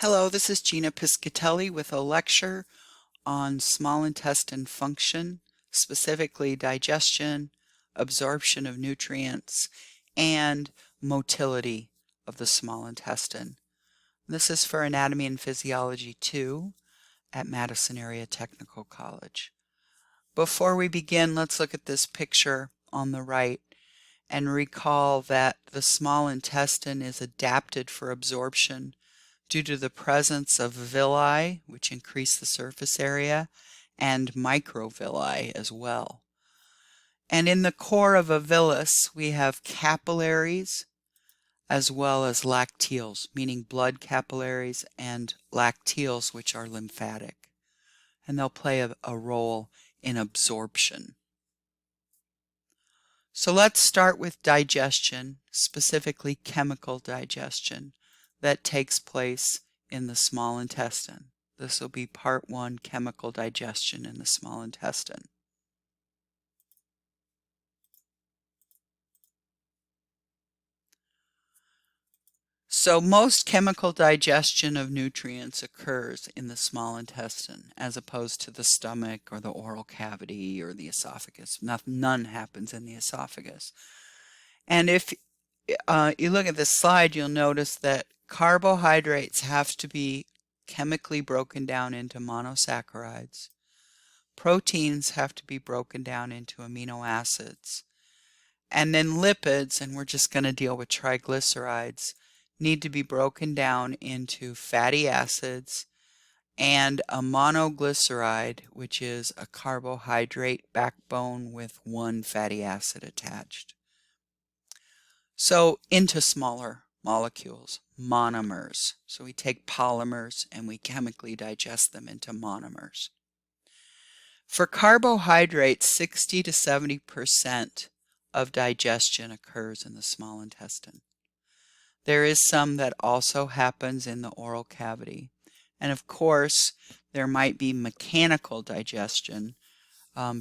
Hello, this is Gina Piscatelli with a lecture on small intestine function, specifically digestion, absorption of nutrients, and motility of the small intestine. This is for Anatomy and Physiology 2 at Madison Area Technical College. Before we begin, let's look at this picture on the right and recall that the small intestine is adapted for absorption due to the presence of villi, which increase the surface area, and microvilli as well. And in the core of a villus, we have capillaries as well as lacteals, meaning blood capillaries, and lacteals, which are lymphatic. And they'll play a role in absorption. So let's start with digestion, specifically chemical digestion, that takes place in the small intestine. This will be part 1, chemical digestion in the small intestine. So most chemical digestion of nutrients occurs in the small intestine as opposed to the stomach or the oral cavity or the esophagus. None happens in the esophagus. And if you look at this slide, you'll notice that carbohydrates have to be chemically broken down into monosaccharides. Proteins have to be broken down into amino acids. And then lipids, and we're just going to deal with triglycerides, need to be broken down into fatty acids and a monoglyceride, which is a carbohydrate backbone with one fatty acid attached. So into smaller molecules, monomers. So we take polymers and we chemically digest them into monomers. For carbohydrates, 60 to 70% of digestion occurs in the small intestine. There is some that also happens in the oral cavity. And of course, there might be mechanical digestion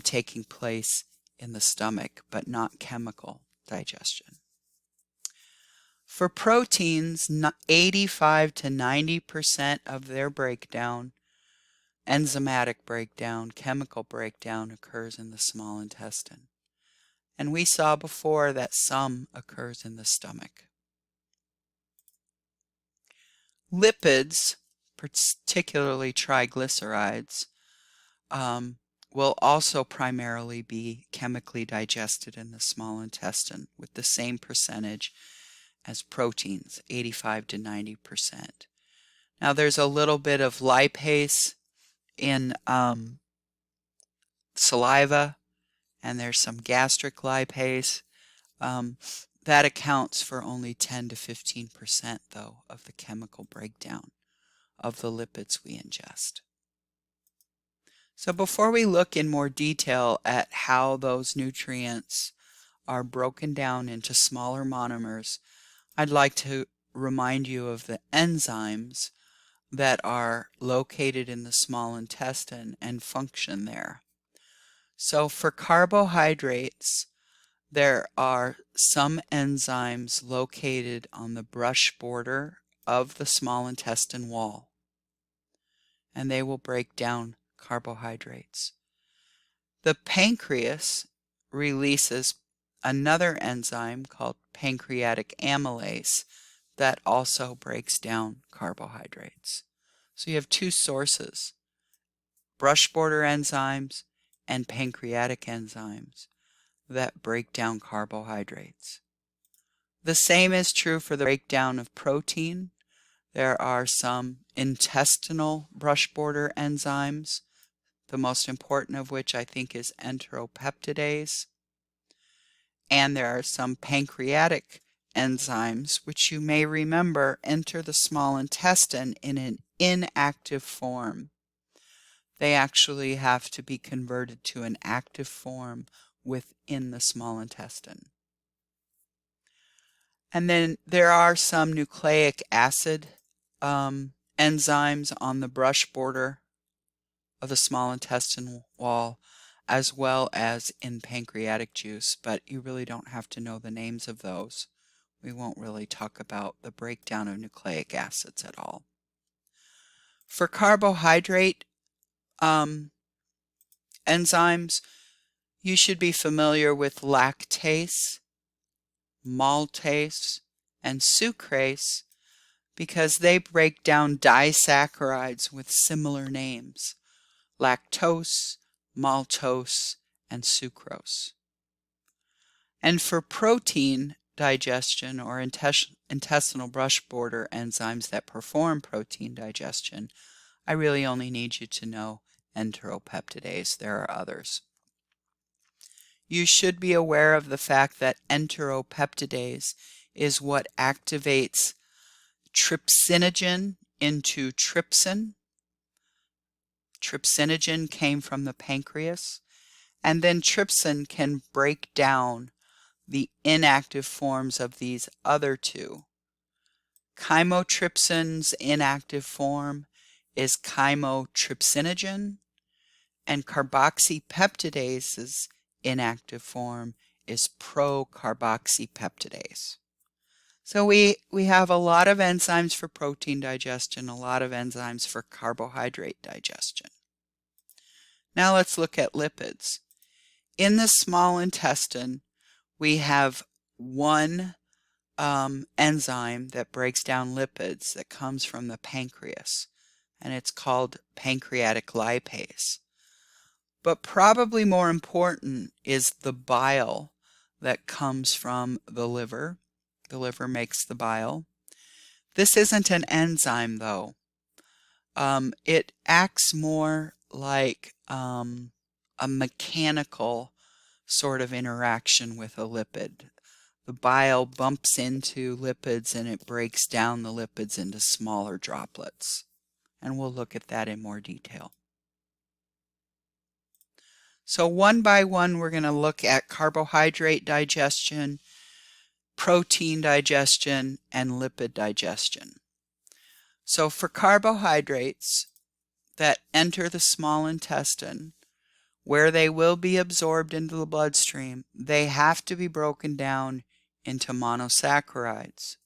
taking place in the stomach, but not chemical digestion. For proteins, 85 to 90% of their breakdown, enzymatic breakdown, chemical breakdown, occurs in the small intestine. And we saw before that some occurs in the stomach. Lipids, particularly triglycerides, will also primarily be chemically digested in the small intestine with the same percentage as proteins, 85 to 90%. Now there's a little bit of lipase in saliva, and there's some gastric lipase. That accounts for only 10 to 15% though of the chemical breakdown of the lipids we ingest. So before we look in more detail at how those nutrients are broken down into smaller monomers, I'd like to remind you of the enzymes that are located in the small intestine and function there. So for carbohydrates, there are some enzymes located on the brush border of the small intestine wall, and they will break down carbohydrates. The pancreas releases another enzyme called Pancreatic Amylase that also breaks down carbohydrates. So you have two sources, brush border enzymes and pancreatic enzymes that break down carbohydrates. The same is true for the breakdown of protein. There are some intestinal brush border enzymes, the most important of which I think is enteropeptidase. And there are some pancreatic enzymes, which you may remember enter the small intestine in an inactive form. They actually have to be converted to an active form within the small intestine. And then there are some nucleic acid enzymes on the brush border of the small intestine wall, as well as in pancreatic juice, but you really don't have to know the names of those. We won't really talk about the breakdown of nucleic acids at all. For carbohydrate enzymes, you should be familiar with lactase, maltase, and sucrase because they break down disaccharides with similar names: lactose, maltose, and sucrose. And for protein digestion or intestinal brush border enzymes that perform protein digestion, I really only need you to know enteropeptidase. There are others. You should be aware of the fact that enteropeptidase is what activates trypsinogen into trypsin. Trypsinogen came from the pancreas, and then trypsin can break down the inactive forms of these other two. Chymotrypsin's inactive form is chymotrypsinogen, and carboxypeptidase's inactive form is procarboxypeptidase. So we have a lot of enzymes for protein digestion, a lot of enzymes for carbohydrate digestion. Now let's look at lipids. In the small intestine, we have one enzyme that breaks down lipids that comes from the pancreas, and it's called pancreatic lipase. But probably more important is the bile that comes from the liver. The liver makes the bile. This isn't an enzyme, though. It acts more like a mechanical sort of interaction with a lipid. The bile bumps into lipids and it breaks down the lipids into smaller droplets. And we'll look at that in more detail. So one by one, we're going to look at carbohydrate digestion, protein digestion, and lipid digestion. So for carbohydrates that enter the small intestine, where they will be absorbed into the bloodstream, they have to be broken down into monosaccharides.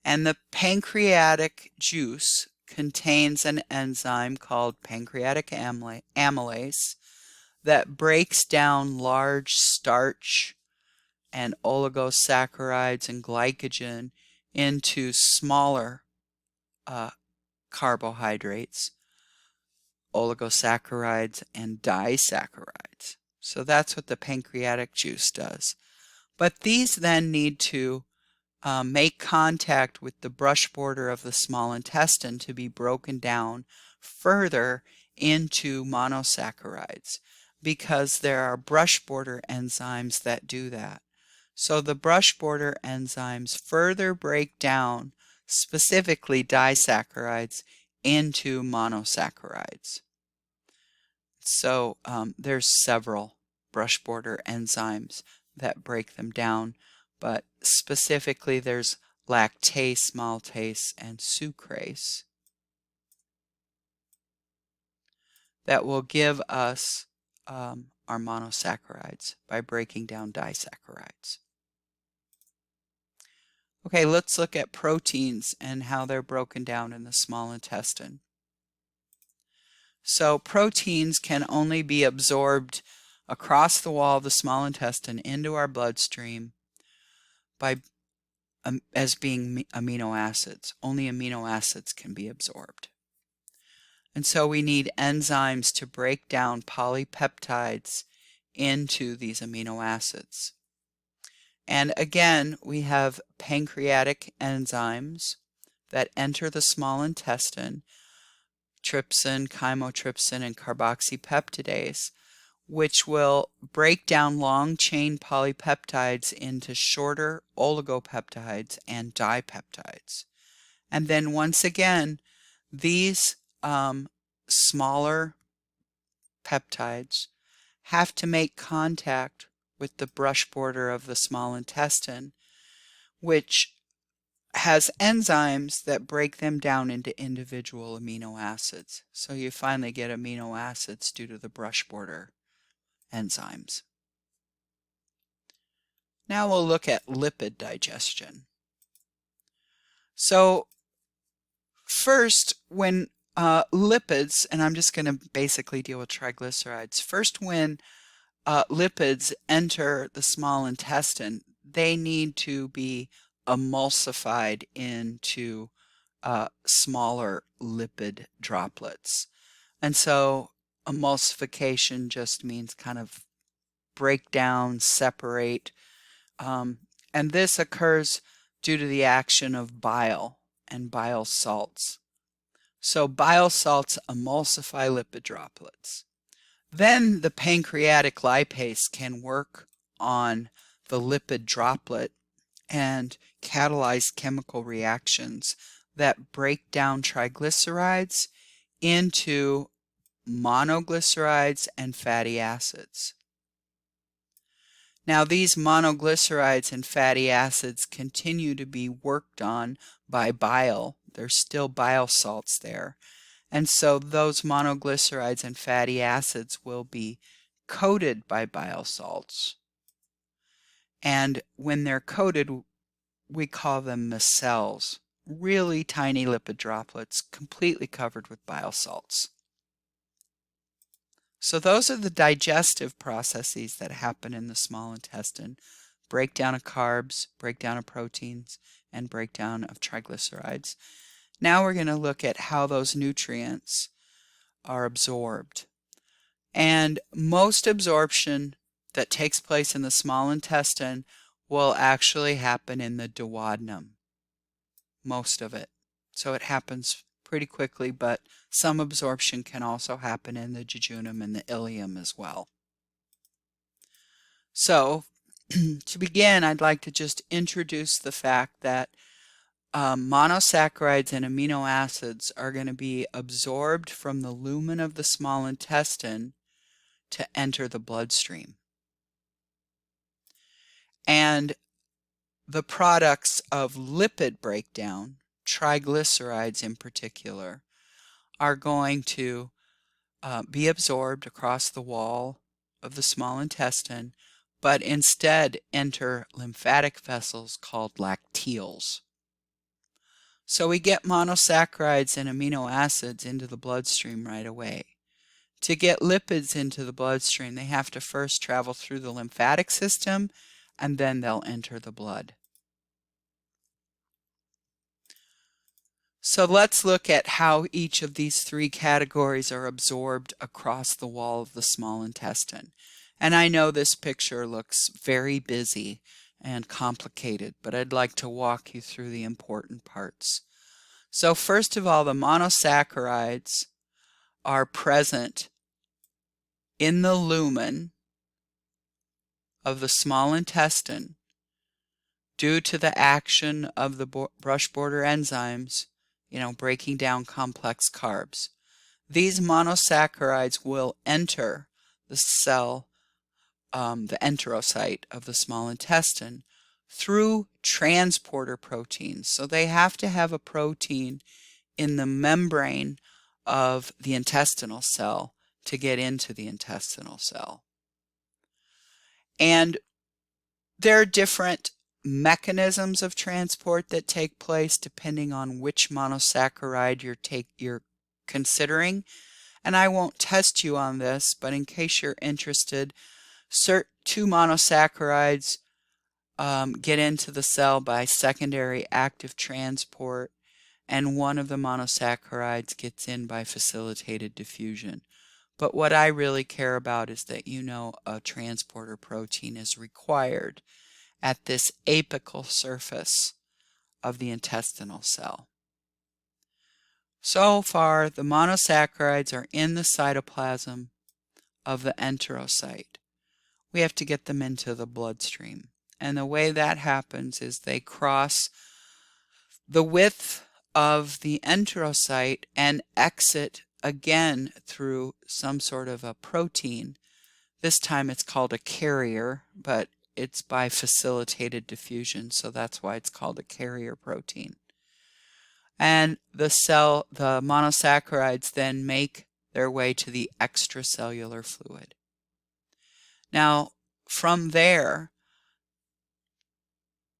And the pancreatic juice contains an enzyme called pancreatic amylase that breaks down large starch and oligosaccharides and glycogen into smaller carbohydrates, oligosaccharides and disaccharides. So that's what the pancreatic juice does. But these then need to make contact with the brush border of the small intestine to be broken down further into monosaccharides, because there are brush border enzymes that do that. So the brush border enzymes further break down specifically disaccharides into monosaccharides. So there's several brush border enzymes that break them down, but specifically there's lactase, maltase, and sucrase that will give us our monosaccharides by breaking down disaccharides. Okay, let's look at proteins and how they're broken down in the small intestine. So proteins can only be absorbed across the wall of the small intestine into our bloodstream as being amino acids. Only amino acids can be absorbed. And so we need enzymes to break down polypeptides into these amino acids. And again, we have pancreatic enzymes that enter the small intestine, trypsin, chymotrypsin, and carboxypeptidase, which will break down long-chain polypeptides into shorter oligopeptides and dipeptides. And then once again, these smaller peptides have to make contact with the brush border of the small intestine, which has enzymes that break them down into individual amino acids. So you finally get amino acids due to the brush border enzymes. Now we'll look at lipid digestion. So first, when lipids, and I'm just going to basically deal with triglycerides. First, when lipids enter the small intestine, they need to be emulsified into smaller lipid droplets. And so emulsification just means kind of break down, separate, and this occurs due to the action of bile and bile salts. So bile salts emulsify lipid droplets. Then the pancreatic lipase can work on the lipid droplet and catalyze chemical reactions that break down triglycerides into monoglycerides and fatty acids. Now, these monoglycerides and fatty acids continue to be worked on by bile. There's still bile salts there. And so those monoglycerides and fatty acids will be coated by bile salts. And when they're coated, we call them micelles, really tiny lipid droplets completely covered with bile salts. So those are the digestive processes that happen in the small intestine: breakdown of carbs, breakdown of proteins, and breakdown of triglycerides. Now we're going to look at how those nutrients are absorbed. And most absorption that takes place in the small intestine will actually happen in the duodenum, most of it. So it happens pretty quickly, but some absorption can also happen in the jejunum and the ileum as well. So to begin, I'd like to just introduce the fact that monosaccharides and amino acids are going to be absorbed from the lumen of the small intestine to enter the bloodstream. And the products of lipid breakdown, triglycerides in particular, are going to be absorbed across the wall of the small intestine, but instead enter lymphatic vessels called lacteals. So we get monosaccharides and amino acids into the bloodstream right away. To get lipids into the bloodstream, they have to first travel through the lymphatic system, and then they'll enter the blood. So let's look at how each of these three categories are absorbed across the wall of the small intestine. And I know this picture looks very busy and complicated, but I'd like to walk you through the important parts. So first of all, the monosaccharides are present in the lumen of the small intestine due to the action of the brush border enzymes, breaking down complex carbs. These monosaccharides will enter the cell, the enterocyte of the small intestine, through transporter proteins. So they have to have a protein in the membrane of the intestinal cell to get into the intestinal cell. And there are different mechanisms of transport that take place depending on which monosaccharide you're considering. And I won't test you on this, but in case you're interested, two monosaccharides get into the cell by secondary active transport, and one of the monosaccharides gets in by facilitated diffusion. But what I really care about is that a transporter protein is required at this apical surface of the intestinal cell. So far, the monosaccharides are in the cytoplasm of the enterocyte. We have to get them into the bloodstream. And the way that happens is they cross the width of the enterocyte and exit again through some sort of a protein. This time it's called a carrier, but it's by facilitated diffusion, so that's why it's called a carrier protein. And the monosaccharides then make their way to the extracellular fluid. Now, from there,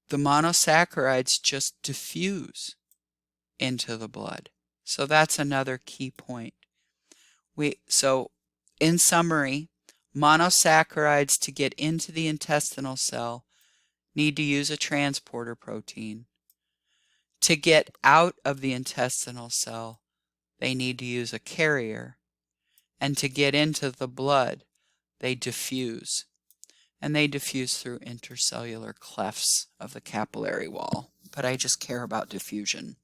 the monosaccharides just diffuse into the blood. So that's another key point. So in summary, monosaccharides to get into the intestinal cell need to use a transporter protein. To get out of the intestinal cell, they need to use a carrier. And to get into the blood, they diffuse. And they diffuse through intercellular clefts of the capillary wall. But I just care about diffusion.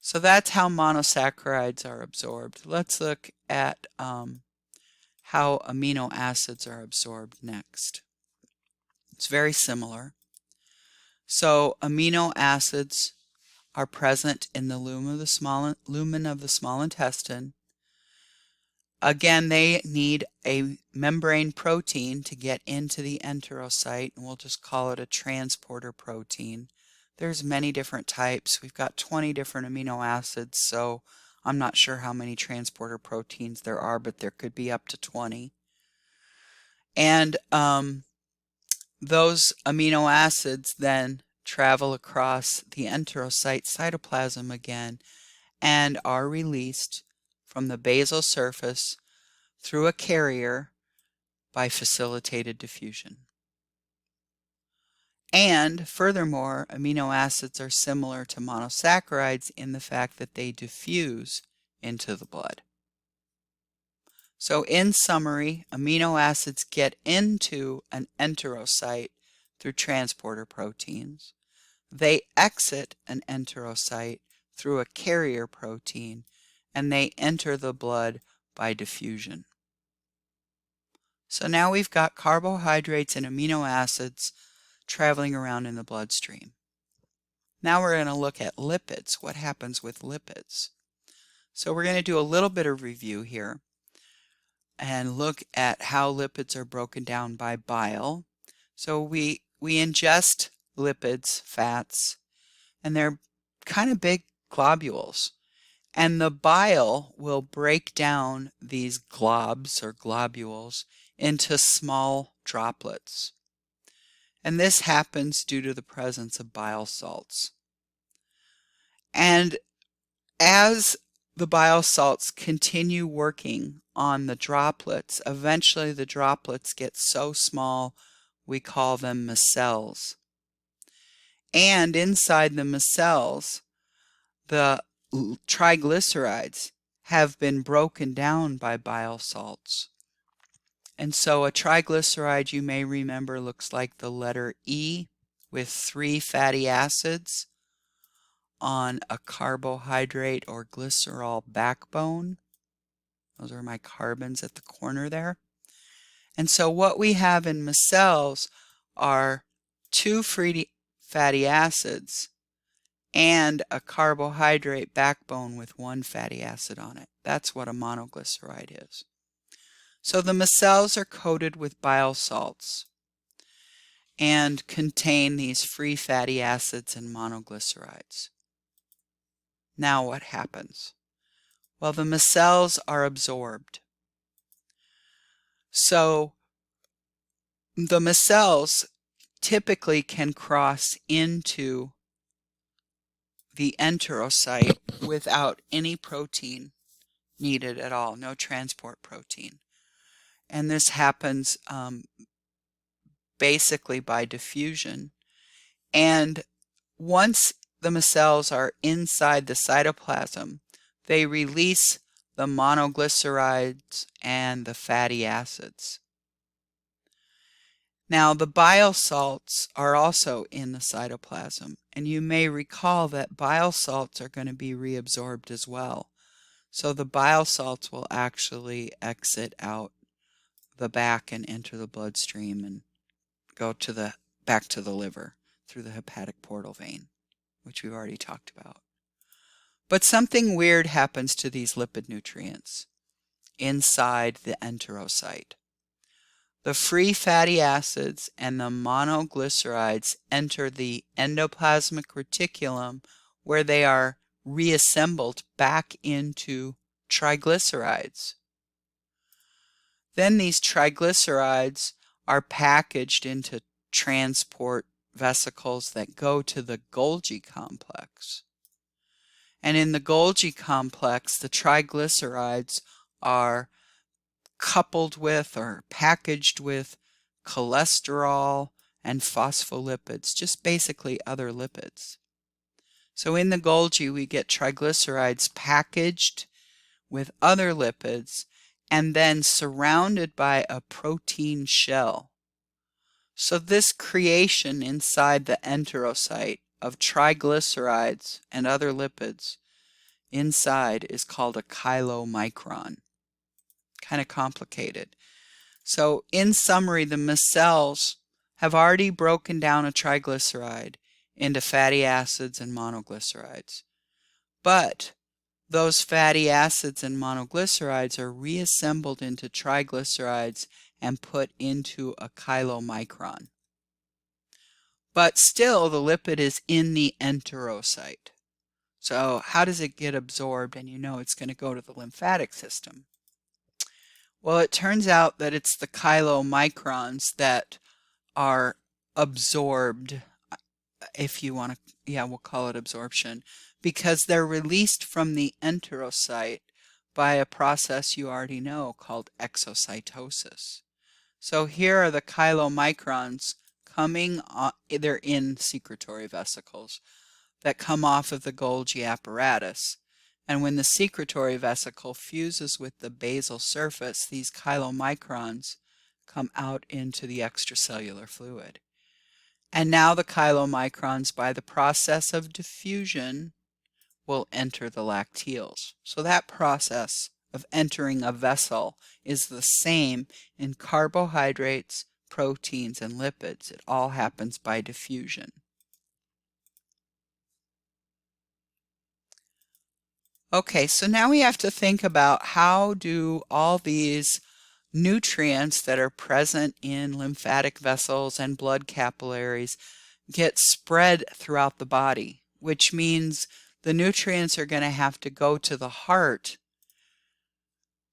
So that's how monosaccharides are absorbed. Let's look at how amino acids are absorbed next. It's very similar. So amino acids are present in the lumen of the small intestine. Again, they need a membrane protein to get into the enterocyte, and we'll just call it a transporter protein. There's many different types. We've got 20 different amino acids, so I'm not sure how many transporter proteins there are, but there could be up to 20. And those amino acids then travel across the enterocyte cytoplasm again and are released from the basal surface through a carrier by facilitated diffusion. And furthermore, amino acids are similar to monosaccharides in the fact that they diffuse into the blood. So in summary, amino acids get into an enterocyte through transporter proteins. They exit an enterocyte through a carrier protein, and they enter the blood by diffusion. So now we've got carbohydrates and amino acids traveling around in the bloodstream. Now we're going to look at lipids. What happens with lipids? So we're going to do a little bit of review here and look at how lipids are broken down by bile. So we ingest lipids, fats, and they're kind of big globules. And the bile will break down these globs or globules into small droplets. And this happens due to the presence of bile salts. And as the bile salts continue working on the droplets, eventually the droplets get so small we call them micelles. And inside the micelles, the triglycerides have been broken down by bile salts. And so a triglyceride, you may remember, looks like the letter E with 3 fatty acids on a carbohydrate or glycerol backbone. Those are my carbons at the corner there. And so what we have in micelles are 2 free fatty acids and a carbohydrate backbone with 1 fatty acid on it. That's what a monoglyceride is. So the micelles are coated with bile salts and contain these free fatty acids and monoglycerides. Now what happens? Well, the micelles are absorbed. So the micelles typically can cross into the enterocyte without any protein needed at all, no transport protein. And this happens basically by diffusion. And once the micelles are inside the cytoplasm, they release the monoglycerides and the fatty acids. Now, the bile salts are also in the cytoplasm, and you may recall that bile salts are going to be reabsorbed as well. So the bile salts will actually exit out the back and enter the bloodstream and go to back to the liver through the hepatic portal vein, which we've already talked about. But something weird happens to these lipid nutrients inside the enterocyte. The free fatty acids and the monoglycerides enter the endoplasmic reticulum, where they are reassembled back into triglycerides. Then these triglycerides are packaged into transport vesicles that go to the Golgi complex. And in the Golgi complex, the triglycerides are coupled with or packaged with cholesterol and phospholipids, just basically other lipids. So in the Golgi, we get triglycerides packaged with other lipids and then surrounded by a protein shell. So this creation inside the enterocyte of triglycerides and other lipids inside is called a chylomicron. Kind of complicated. So in summary, the micelles have already broken down a triglyceride into fatty acids and monoglycerides. But those fatty acids and monoglycerides are reassembled into triglycerides and put into a chylomicron. But still, the lipid is in the enterocyte. So how does it get absorbed? And you know it's going to go to the lymphatic system. Well, it turns out that it's the chylomicrons that are absorbed, if you want to, we'll call it absorption, because they're released from the enterocyte by a process you already know called exocytosis. So here are the chylomicrons coming, they're in secretory vesicles that come off of the Golgi apparatus. And when the secretory vesicle fuses with the basal surface, these chylomicrons come out into the extracellular fluid. And now the chylomicrons, by the process of diffusion, will enter the lacteals. So that process of entering a vessel is the same in carbohydrates, proteins, and lipids. It all happens by diffusion. Okay, so now we have to think about how do all these nutrients that are present in lymphatic vessels and blood capillaries get spread throughout the body, which means the nutrients are going to have to go to the heart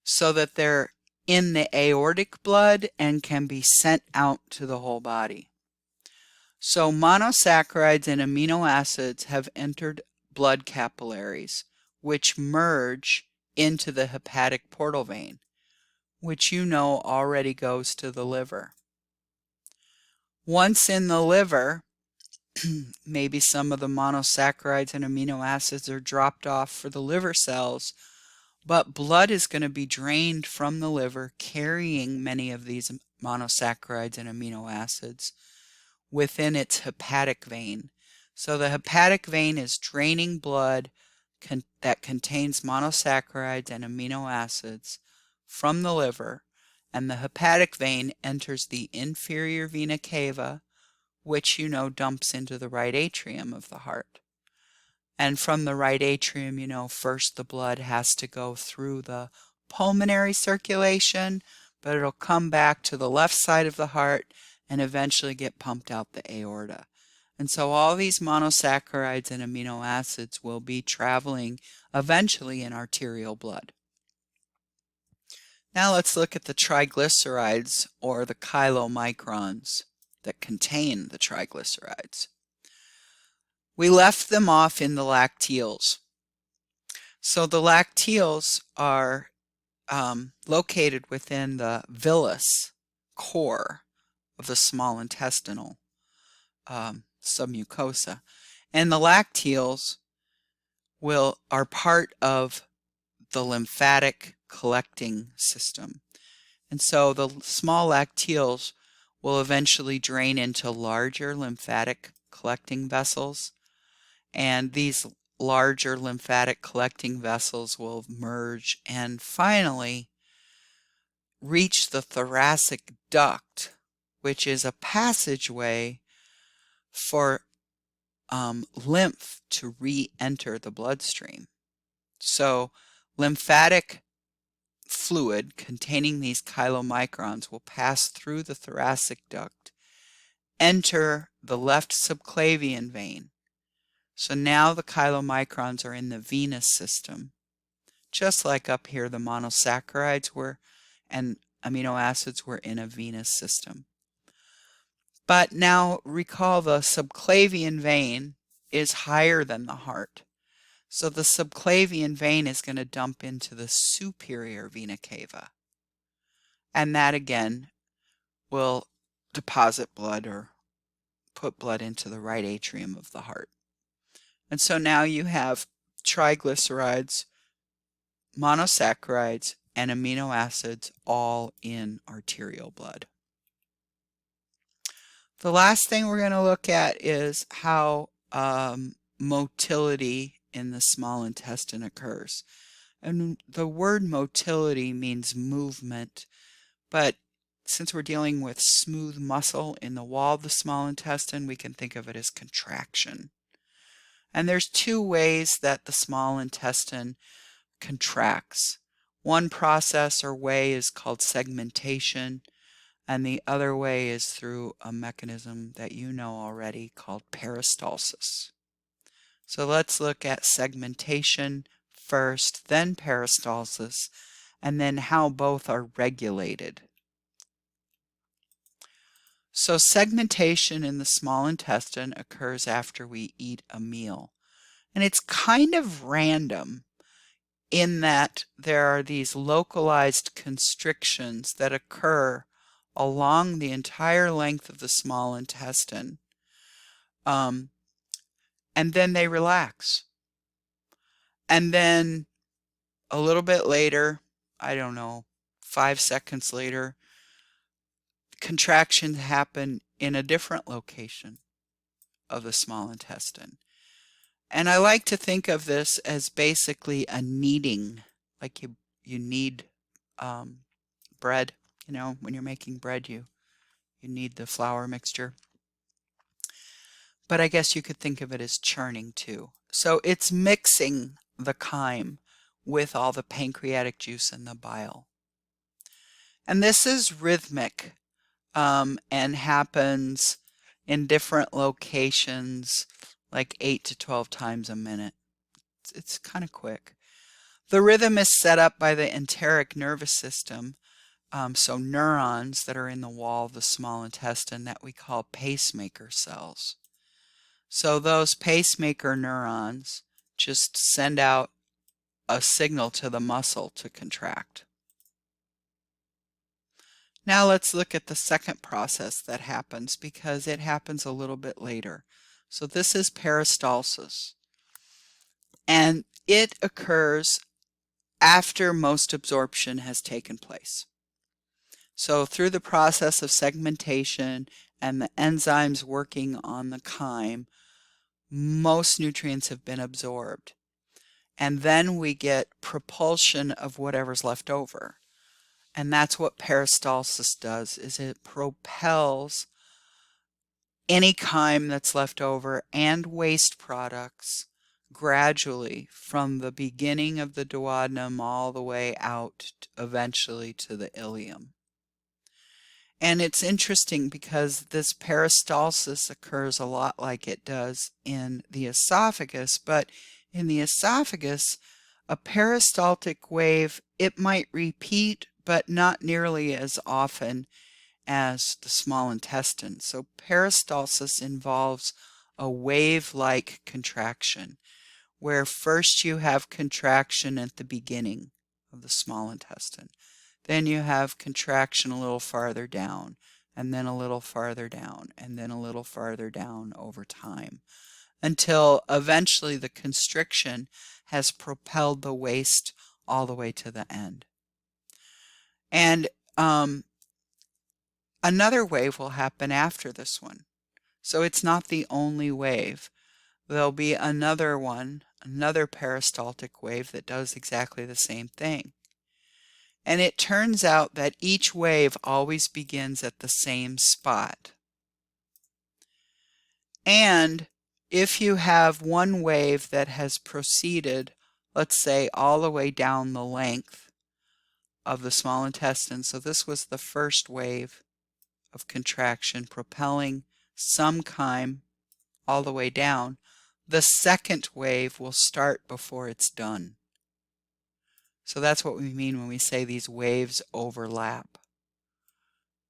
so that they're in the aortic blood and can be sent out to the whole body. So monosaccharides and amino acids have entered blood capillaries, which merge into the hepatic portal vein, which you know already goes to the liver. Once in the liver, maybe some of the monosaccharides and amino acids are dropped off for the liver cells, but blood is going to be drained from the liver carrying many of these monosaccharides and amino acids within its hepatic vein. So the hepatic vein is draining blood that contains monosaccharides and amino acids from the liver, and the hepatic vein enters the inferior vena cava, which you know dumps into the right atrium of the heart. And from the right atrium, you know, first the blood has to go through the pulmonary circulation, but it'll come back to the left side of the heart and eventually get pumped out the aorta. And so all these monosaccharides and amino acids will be traveling eventually in arterial blood. Now let's look at the triglycerides, or the chylomicrons that contain the triglycerides. We left them off in the lacteals. So the lacteals are located within the villus core of the small intestinal submucosa. And the lacteals are part of the lymphatic collecting system. And so the small lacteals will eventually drain into larger lymphatic collecting vessels. And these larger lymphatic collecting vessels will merge and finally reach the thoracic duct, which is a passageway for lymph to re-enter the bloodstream. So lymphatic fluid containing these chylomicrons will pass through the thoracic duct, enter the left subclavian vein. So now the chylomicrons are in the venous system, just like up here the monosaccharides were and amino acids were in a venous system. But now recall the subclavian vein is higher than the heart. So the subclavian vein is going to dump into the superior vena cava. And that again will deposit blood or put blood into the right atrium of the heart. And so now you have triglycerides, monosaccharides, and amino acids all in arterial blood. The last thing we're going to look at is how motility in the small intestine occurs. And the word motility means movement, but since we're dealing with smooth muscle in the wall of the small intestine, we can think of it as contraction. And there's two ways that the small intestine contracts. One process or way is called segmentation, and the other way is through a mechanism that you know already called peristalsis. So let's look at segmentation first, then peristalsis, and then how both are regulated. So segmentation in the small intestine occurs after we eat a meal. And it's kind of random in that there are these localized constrictions that occur along the entire length of the small intestine. And then they relax. And then a little bit later, I don't know, 5 seconds later, contractions happen in a different location of the small intestine. And I like to think of this as basically a kneading, like you knead bread. You know, when you're making bread, you knead the flour mixture. But I guess you could think of it as churning too. So it's mixing the chyme with all the pancreatic juice and the bile. And this is rhythmic and happens in different locations, like 8 to 12 times a minute. It's kind of quick. The rhythm is set up by the enteric nervous system, so neurons that are in the wall of the small intestine that we call pacemaker cells. So those pacemaker neurons just send out a signal to the muscle to contract. Now let's look at the second process that happens because it happens a little bit later. So this is peristalsis. And it occurs after most absorption has taken place. So through the process of segmentation and the enzymes working on the chyme, most nutrients have been absorbed. And then we get propulsion of whatever's left over. And that's what peristalsis does, is it propels any chyme that's left over and waste products gradually from the beginning of the duodenum all the way out eventually to the ileum. And it's interesting because this peristalsis occurs a lot like it does in the esophagus, but in the esophagus, a peristaltic wave, it might repeat, but not nearly as often as the small intestine. So peristalsis involves a wave-like contraction, where first you have contraction at the beginning of the small intestine. Then you have contraction a little farther down, and then a little farther down, and then a little farther down over time, until eventually the constriction has propelled the waste all the way to the end. And another wave will happen after this one. So it's not the only wave. There'll be another one, another peristaltic wave that does exactly the same thing. And it turns out that each wave always begins at the same spot. And if you have one wave that has proceeded, let's say, all the way down the length of the small intestine, so this was the first wave of contraction propelling some chyme all the way down, the second wave will start before it's done. So that's what we mean when we say these waves overlap.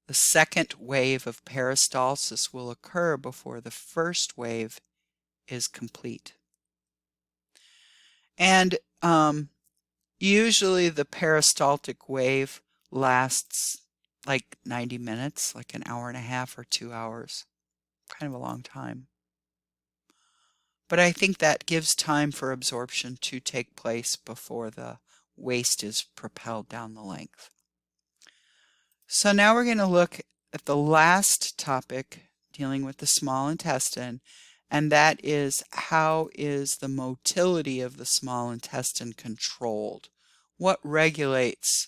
The second wave of peristalsis will occur before the first wave is complete. And usually the peristaltic wave lasts like 90 minutes, like an hour and a half or 2 hours. Kind of a long time. But I think that gives time for absorption to take place before the waste is propelled down the length. So now we're going to look at the last topic dealing with the small intestine, and that is, how is the motility of the small intestine controlled? What regulates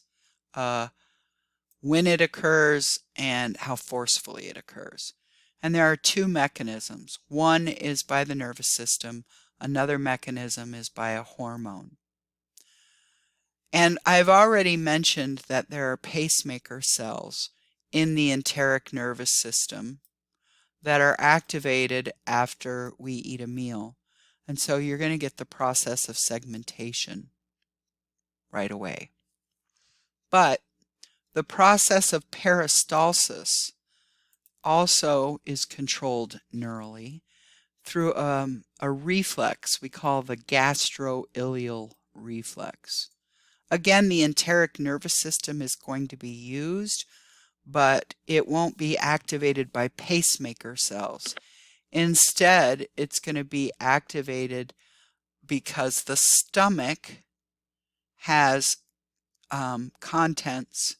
when it occurs and how forcefully it occurs? And there are two mechanisms. One is by the nervous system. Another mechanism is by a hormone. And I've already mentioned that there are pacemaker cells in the enteric nervous system that are activated after we eat a meal. And so you're going to get the process of segmentation right away. But the process of peristalsis also is controlled neurally through a reflex we call the gastroileal reflex. Again, the enteric nervous system is going to be used, but it won't be activated by pacemaker cells. Instead, it's going to be activated because the stomach has contents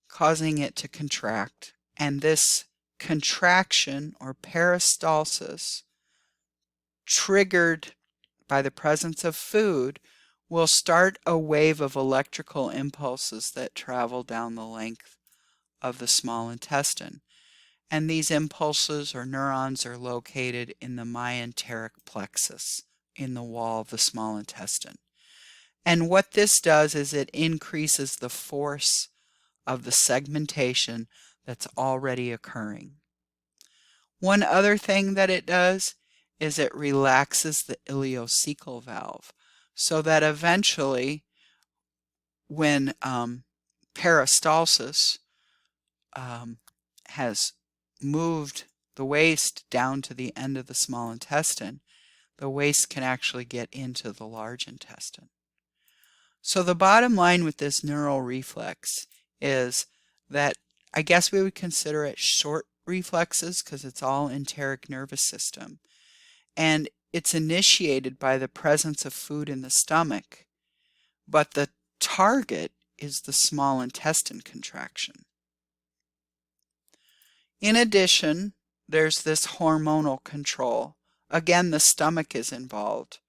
causing it to contract. And this contraction or peristalsis, triggered by the presence of food, will start a wave of electrical impulses that travel down the length of the small intestine. And these impulses or neurons are located in the myenteric plexus in the wall of the small intestine. And what this does is it increases the force of the segmentation that's already occurring. One other thing that it does is it relaxes the ileocecal valve, so that eventually when peristalsis has moved the waste down to the end of the small intestine, the waste can actually get into the large intestine. So the bottom line with this neural reflex is that I guess we would consider it short reflexes because it's all enteric nervous system. And it's initiated by the presence of food in the stomach, but the target is the small intestine contraction. In addition, there's this hormonal control. Again, the stomach is involved.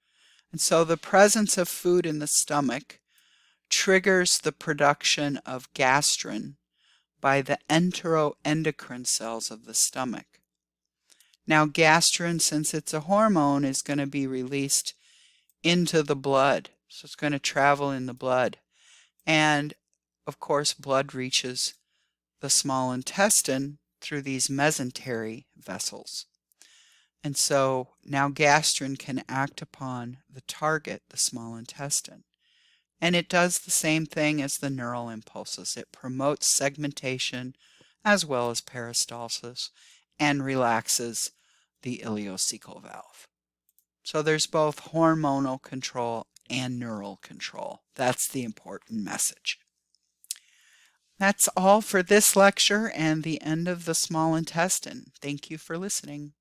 And so the presence of food in the stomach triggers the production of gastrin by the enteroendocrine cells of the stomach. Now, gastrin, since it's a hormone, is going to be released into the blood. So it's going to travel in the blood. And, of course, blood reaches the small intestine through these mesentery vessels. And so now gastrin can act upon the target, the small intestine. And it does the same thing as the neural impulses. It promotes segmentation as well as peristalsis and relaxes the ileocecal valve. So there's both hormonal control and neural control. That's the important message. That's all for this lecture and the end of the small intestine. Thank you for listening.